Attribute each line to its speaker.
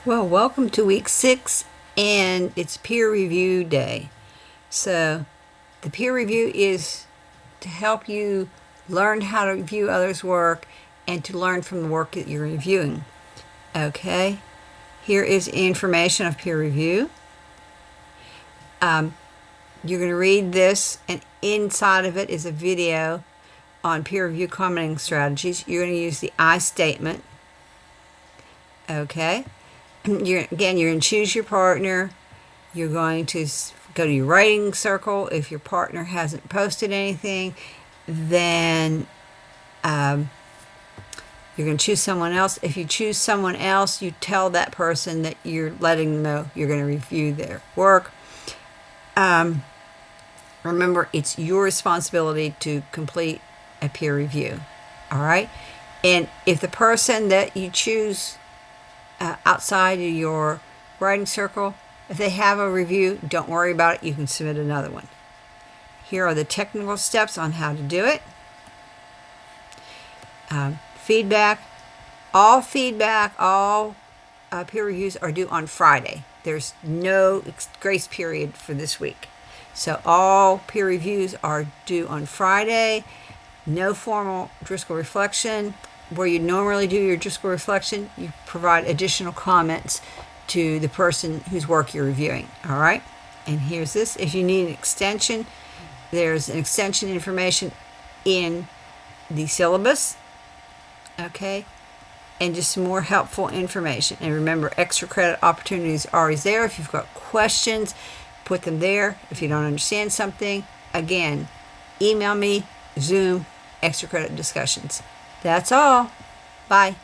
Speaker 1: Well, welcome to week 6, and it's peer review day. So, the peer review is to help you learn how to review others' work and to learn from the work that you're reviewing. Okay, here is information of peer review. You're going to read this, and inside of it is a video on peer review commenting strategies. You're going to use the I statement. Okay. You're going to choose your partner. You're going to go to your writing circle. If your partner hasn't posted anything, then you're going to choose someone else. If you choose someone else, you tell that person that you're letting them know you're going to review their work. Remember, it's your responsibility to complete a peer review. All right? And if the person that you choose outside of your writing circle, if they have a review, don't worry about it. You can submit another one. Here are the technical steps on how to do it. Feedback. All peer reviews are due on Friday. There's no grace period for this week. So all peer reviews are due on Friday. No formal Driscoll reflection. Where you normally do your Driscoll reflection, you provide additional comments to the person whose work you're reviewing. All right? And here's this. If you need an extension, there's an extension information in the syllabus. Okay? And just some more helpful information. And remember, extra credit opportunities are always there. If you've got questions, put them there. If you don't understand something, again, email me, Zoom, extra credit discussions. That's all. Bye.